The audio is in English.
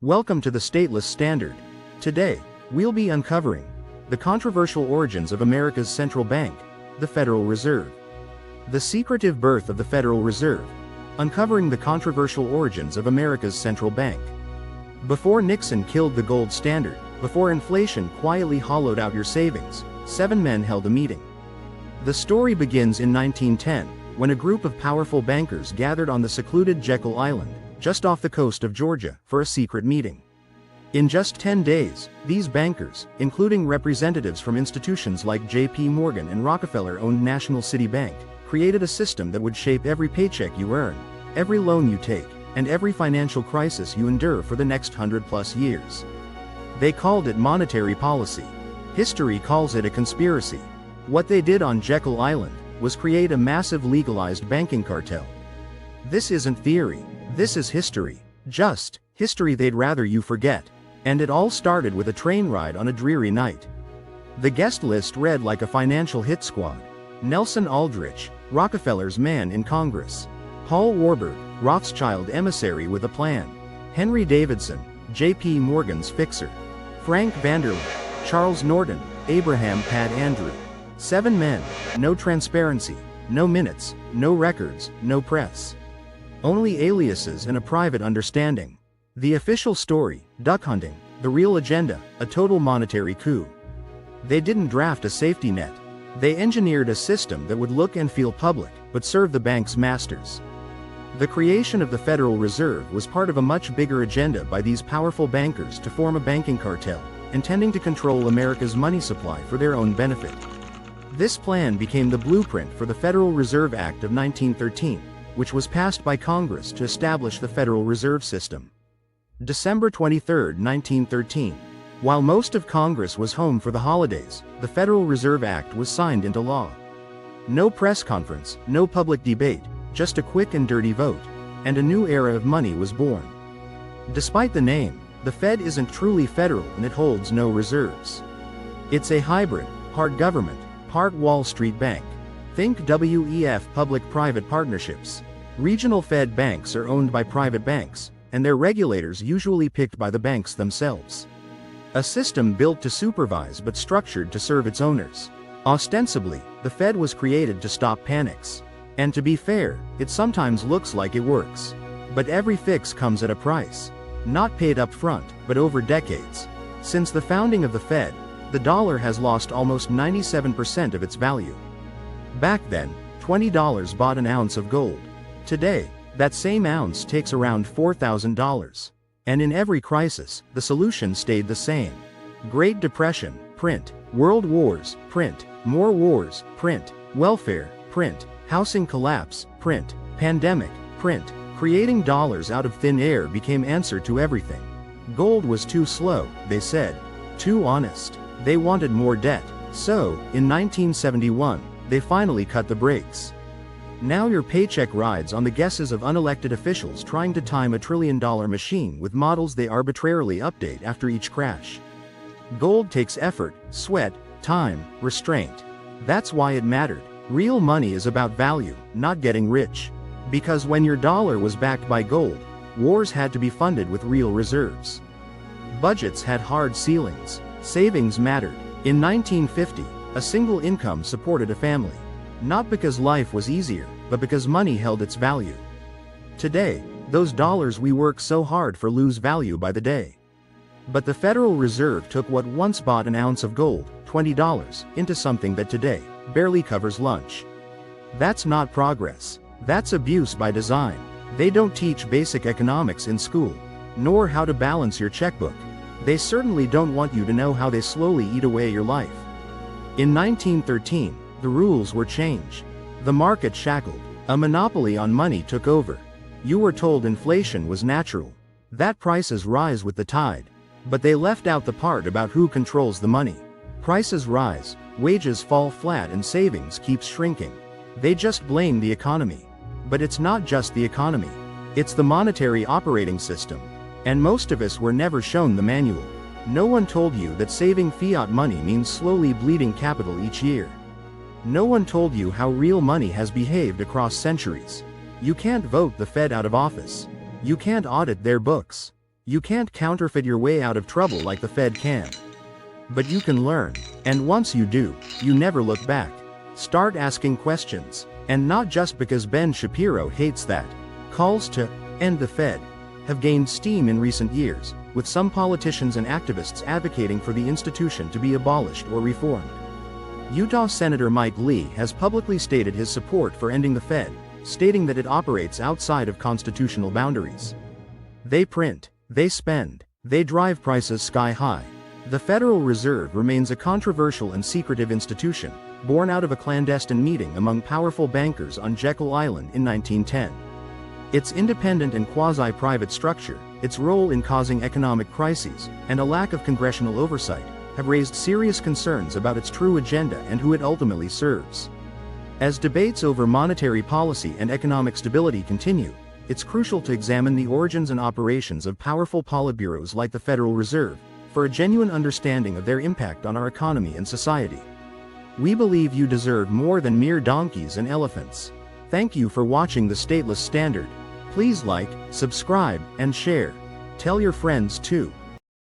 Welcome to the Stateless Standard. Today, we'll be uncovering the controversial origins of America's central bank, the Federal Reserve. The secretive birth of the Federal Reserve, uncovering the controversial origins of America's central bank. Before Nixon killed the gold standard, before inflation quietly hollowed out your savings, 7 men held a meeting. The story begins in 1910, when a group of powerful bankers gathered on the secluded Jekyll Island, just off the coast of Georgia, for a secret meeting. In just 10 days, these bankers, including representatives from institutions like J.P. Morgan and Rockefeller-owned National City Bank, created a system that would shape every paycheck you earn, every loan you take, and every financial crisis you endure for the next 100+ years. They called it monetary policy. History calls it a conspiracy. What they did on Jekyll Island was create a massive legalized banking cartel. This isn't theory. This is history. Just history they'd rather you forget. And it all started with a train ride on a dreary night. The guest list read like a financial hit squad. Nelson Aldrich, Rockefeller's man in Congress. Hall Warburg, Rothschild emissary with a plan. Henry Davidson, J.P. Morgan's fixer. Frank Vanderlip, Charles Norton, Abraham Pad Andrew. 7 men, no transparency, no minutes, no records, no press. Only aliases and a private understanding. The official story, duck hunting. The real agenda, a total monetary coup. They didn't draft a safety net. They engineered a system that would look and feel public, but serve the bank's masters. The creation of the Federal Reserve was part of a much bigger agenda by these powerful bankers to form a banking cartel, intending to control America's money supply for their own benefit. This plan became the blueprint for the Federal Reserve Act of 1913, which was passed by Congress to establish the Federal Reserve System. December 23, 1913. While most of Congress was home for the holidays, the Federal Reserve Act was signed into law. No press conference, no public debate, just a quick and dirty vote, and a new era of money was born. Despite the name, the Fed isn't truly federal and it holds no reserves. It's a hybrid, part government, part Wall Street bank. Think WEF public-private partnerships. Regional Fed banks are owned by private banks, and their regulators usually picked by the banks themselves. A system built to supervise but structured to serve its owners. Ostensibly, the Fed was created to stop panics. And to be fair, it sometimes looks like it works. But every fix comes at a price. Not paid up front, but over decades. Since the founding of the Fed, the dollar has lost almost 97% of its value. Back then, $20 bought an ounce of gold. Today, that same ounce takes around $4,000. And in every crisis, the solution stayed the same. Great Depression, print. World Wars, print. More wars, print. Welfare, print. Housing collapse, print. Pandemic, print. Creating dollars out of thin air became answer to everything. Gold was too slow, they said. Too honest. They wanted more debt. So, in 1971, they finally cut the brakes. Now your paycheck rides on the guesses of unelected officials trying to time a trillion-dollar machine with models they arbitrarily update after each crash. Gold takes effort, sweat, time, restraint. That's why it mattered. Real money is about value, not getting rich. Because when your dollar was backed by gold, wars had to be funded with real reserves. Budgets had hard ceilings. Savings mattered. In 1950, a single income supported a family. Not because life was easier, but because money held its value. Today, those dollars we work so hard for lose value by the day. But the Federal Reserve took what once bought an ounce of gold, $20, into something that today barely covers lunch. That's not progress. That's abuse by design. They don't teach basic economics in school, nor how to balance your checkbook. They certainly don't want you to know how they slowly eat away your life. In 1913, the rules were changed. The market shackled. A monopoly on money took over. You were told inflation was natural. That prices rise with the tide. But they left out the part about who controls the money. Prices rise, wages fall flat and savings keeps shrinking. They just blame the economy. But it's not just the economy. It's the monetary operating system. And most of us were never shown the manual. No one told you that saving fiat money means slowly bleeding capital each year. No one told you how real money has behaved across centuries. You can't vote the Fed out of office. You can't audit their books. You can't counterfeit your way out of trouble like the Fed can. But you can learn, and once you do, you never look back. Start asking questions, and not just because Ben Shapiro hates that. Calls to end the Fed have gained steam in recent years, with some politicians and activists advocating for the institution to be abolished or reformed. Utah Senator Mike Lee has publicly stated his support for ending the Fed, stating that it operates outside of constitutional boundaries. They print, they spend, they drive prices sky high. The Federal Reserve remains a controversial and secretive institution, born out of a clandestine meeting among powerful bankers on Jekyll Island in 1910. Its independent and quasi-private structure, its role in causing economic crises, and a lack of congressional oversight, have raised serious concerns about its true agenda and who it ultimately serves. As debates over monetary policy and economic stability continue, it's crucial to examine the origins and operations of powerful politburos like the Federal Reserve, for a genuine understanding of their impact on our economy and society. We believe you deserve more than mere donkeys and elephants. Thank you for watching The Stateless Standard. Please like, subscribe, and share. Tell your friends too.